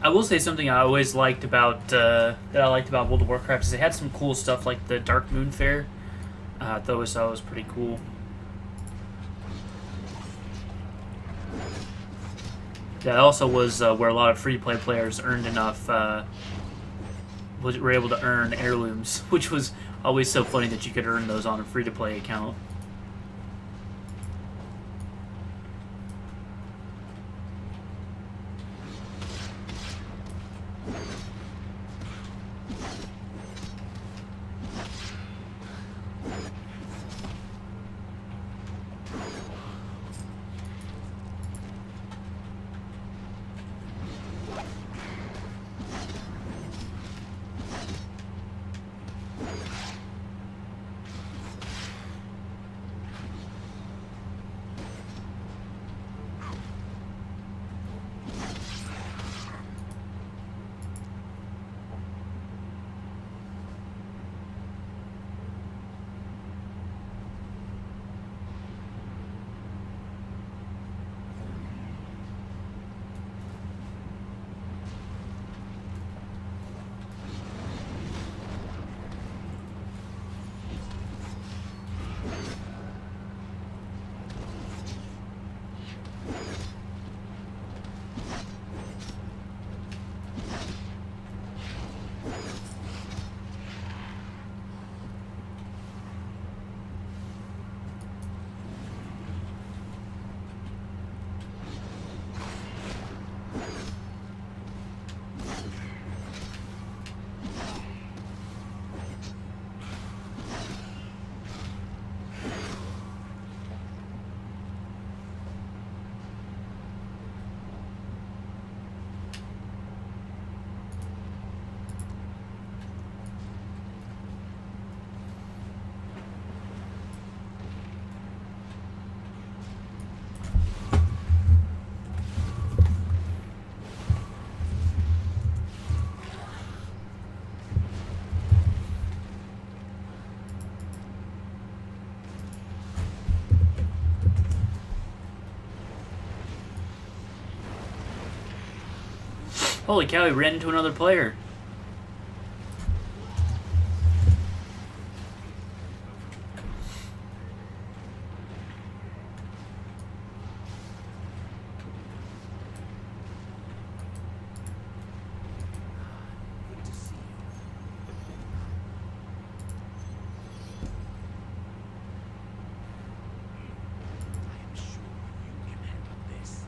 I will say something I always liked about that I liked about World of Warcraft is they had some cool stuff like the Dark Moon Fair. I thought that was pretty cool. That also was where a lot of free-to-play players earned enough, were able to earn heirlooms, which was always so funny that you could earn those on a free-to-play account. Holy cow, he ran into another player. I am sure you can handle this.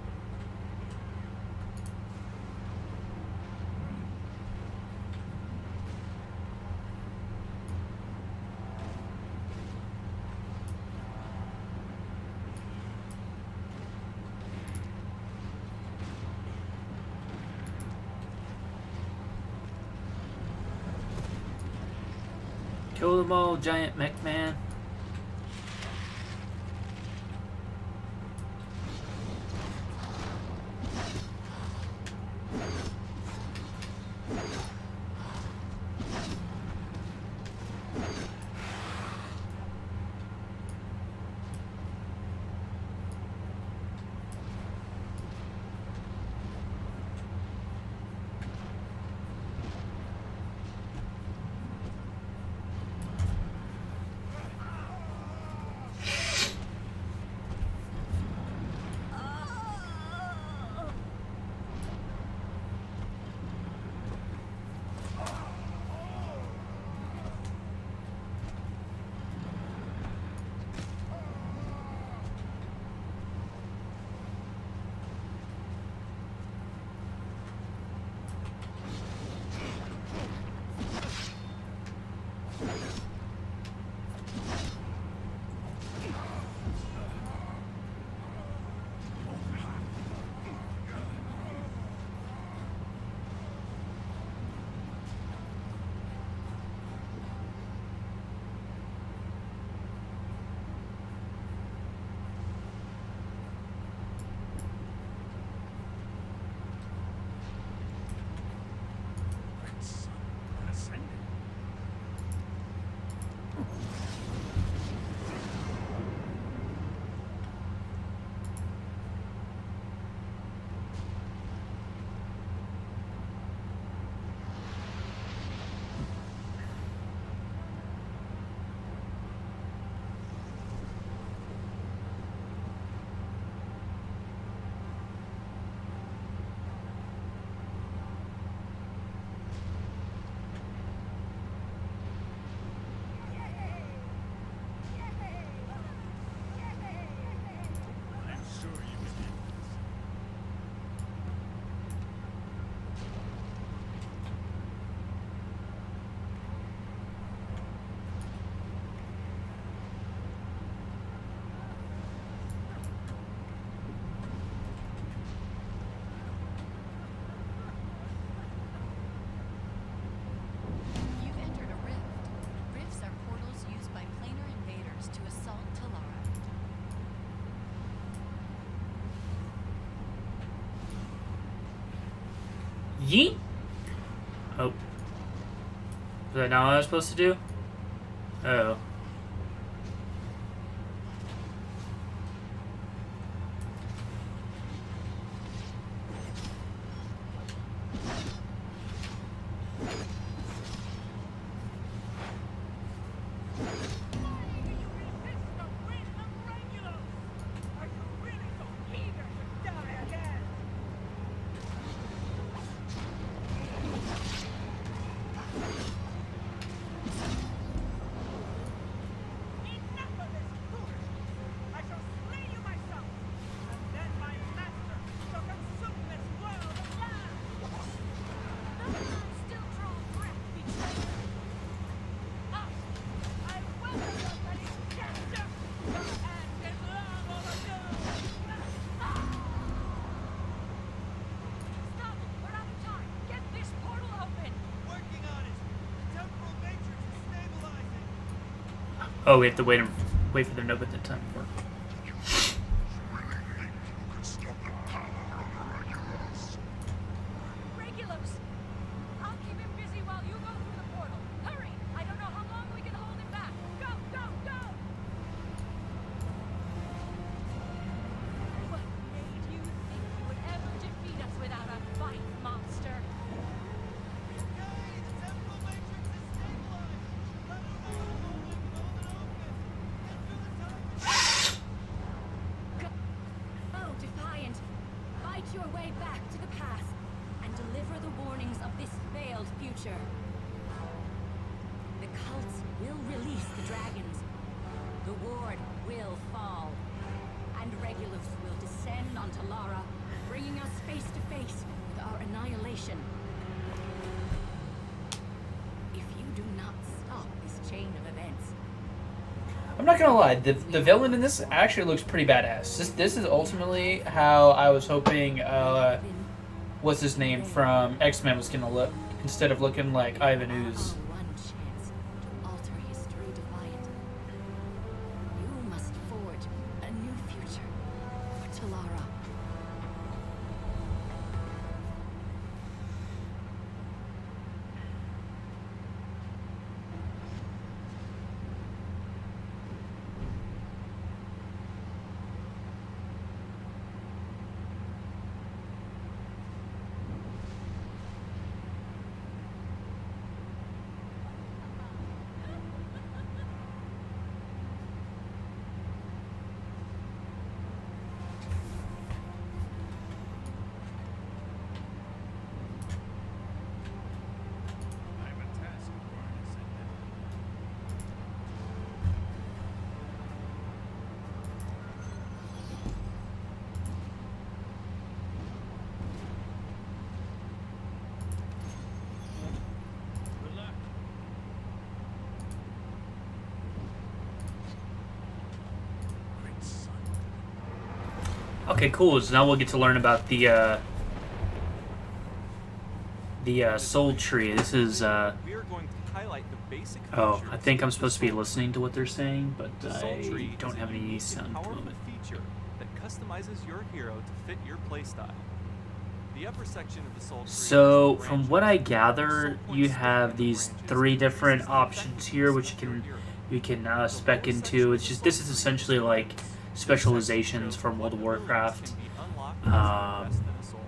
Kill them all, giant mech man. Yeet. Oh. Is that not what I was supposed to do? Oh. Oh, we have to wait for them to open the time for. Regulus! I'll keep him busy while you go through the portal. Hurry! I don't know how long we can hold him back. Go, go, go! What made you think you would ever defeat us without a fight, monster? Go, Defiant! Fight your way back to the past and deliver the warnings of this veiled future. The cults will release the dragons. The ward will fall. And Regulus will descend onto Lara, bringing us face to face with our annihilation. If you do not stop this chain of events, I'm not gonna lie, the villain in this actually looks pretty badass. This is ultimately how I was hoping, what's his name from X-Men was gonna look, instead of looking like Ivan Ooze. one chance to alter history, Defiant. You must forge a new future for Talara. Okay, cool. So now we'll get to learn about the soul tree. This is We are going to highlight the basic oh, features I think I'm of the supposed to be soul listening to what they're saying, but tree. The soul tree I don't is a have any unique sound and at the powerful moment. feature that customizes your hero to fit your playstyle. The upper section of the soul tree So, is the from branches. what I The gather, soul points you stick have in the these branches 3 and different increases the options here, which effectiveness you can of your hero. spec The lower into. section It's of just the this is soul tree essentially like shows specializations from World of what abilities Warcraft. can be unlocked as you invest in a soul.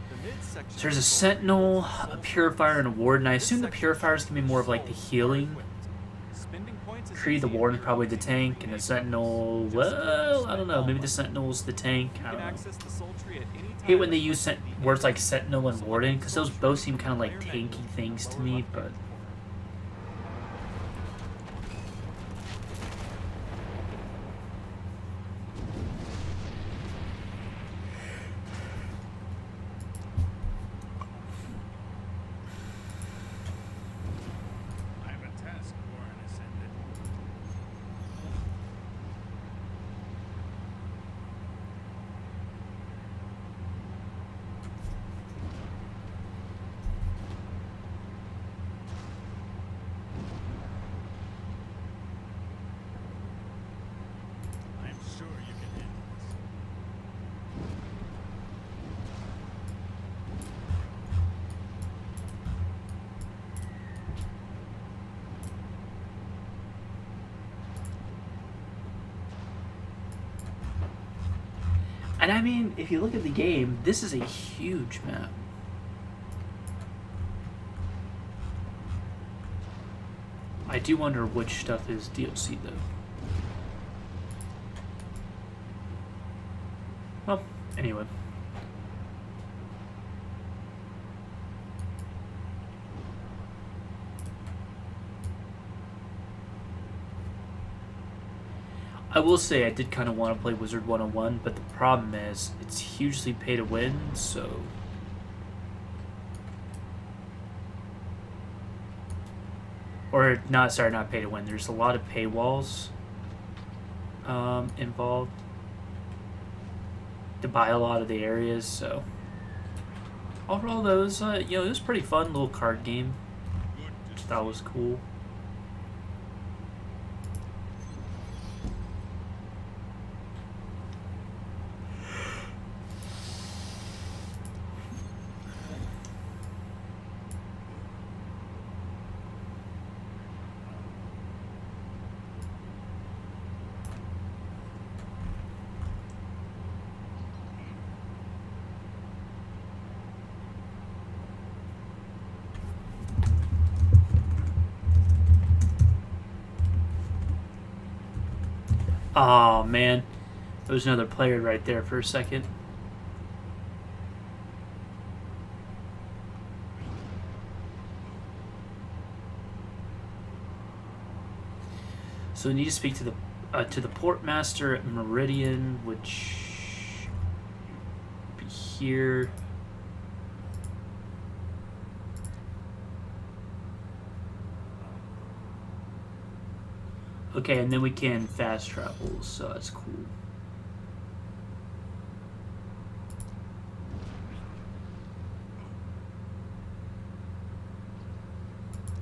The midsection So there's of a the soul tree Sentinel, holds the a soul Purifier, points. and a Warden. I This assume the section Purifier is gonna be more of like the souls are healing equipped. Spending points is tree. The easy if Warden's you're probably the using tank, and the rename Sentinel. points. Just Well, I spend don't know. all Maybe the money. Sentinel's the tank. You I can don't know. access the soul tree at any time Hate when they by use clicking the words like Enter Sentinel and Select Warden, the because soul those tree both seem in kind of the like player menu tanky in the things to lower me, left-hand but corner. I have a task for an ascendant. And I mean, if you look at the game, this is a huge map. I do wonder which stuff is DLC though. Well, anyway. I will say I did kind of want to play Wizard 101, but the problem is it's hugely pay to win, so... Or, not pay to win. There's a lot of paywalls involved to buy a lot of the areas, so... Overall, though, it was a pretty fun little card game. That was cool. Oh man, there was another player right there for a second. So we need to speak to the portmaster at Meridian, which be here. Okay, and then we can fast travel, so that's cool.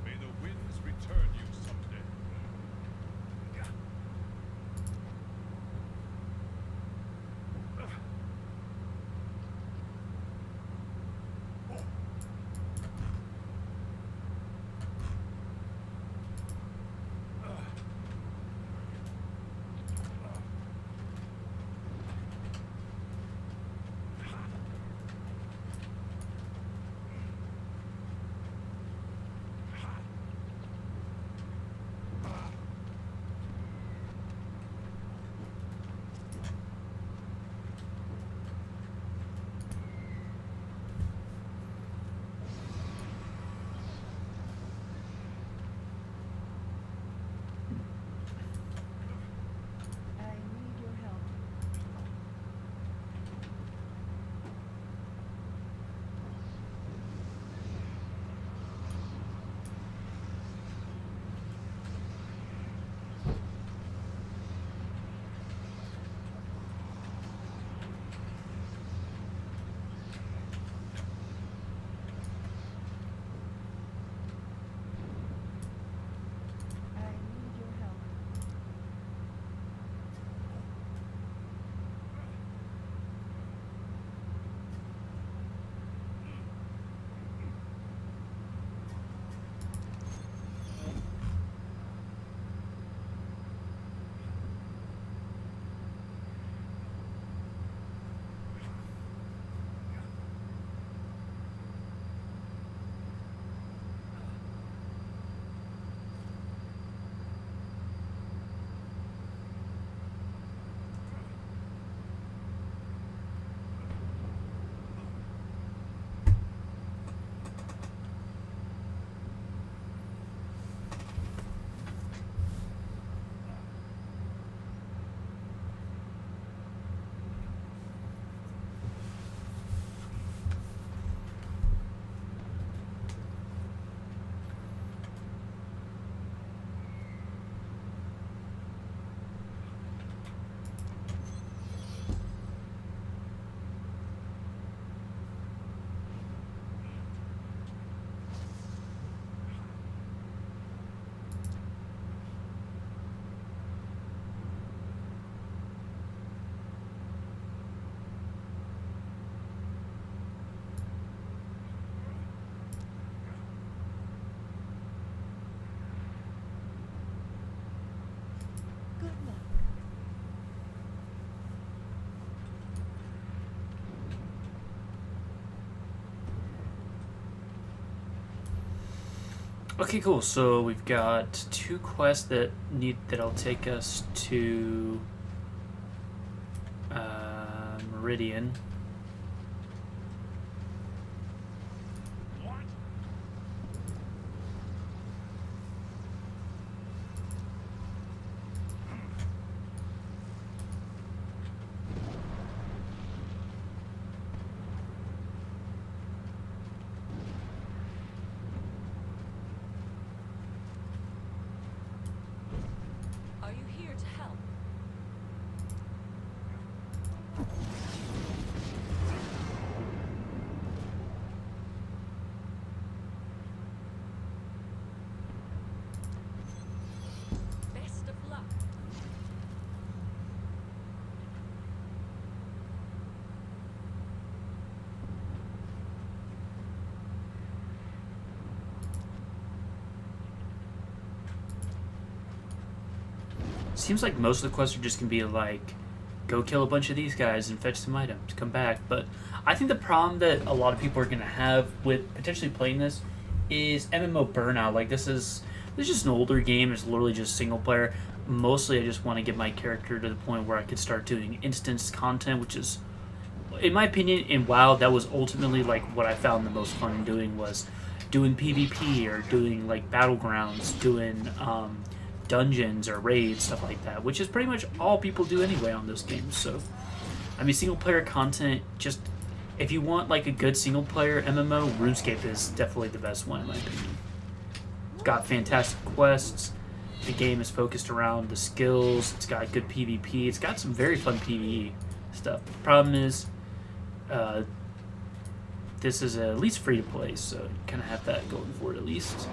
May the winds return you someday. Okay, cool. So we've got 2 quests that'll take us to Meridian. What? Are you here to help? Best of luck. Seems like most of the quests are just gonna be like, go kill a bunch of these guys and fetch some items, come back. But I think the problem that a lot of people are gonna have with potentially playing this is MMO burnout. Like this is just an older game. It's literally just single player. Mostly, I just want to get my character to the point where I could start doing instance content, which is, in my opinion, in WoW, that was ultimately like what I found the most fun doing was doing PvP or doing like battlegrounds, doing dungeons or raids, stuff like that, which is pretty much all people do anyway on those games. So, I mean, single player content, just if you want like a good single player MMO, RuneScape is definitely the best one in my opinion. It's got fantastic quests. The game is focused around the skills. It's got good PvP. It's got some very fun PvE stuff. The problem is, this is at least free to play, so you kind of have that going for it at least.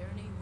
journey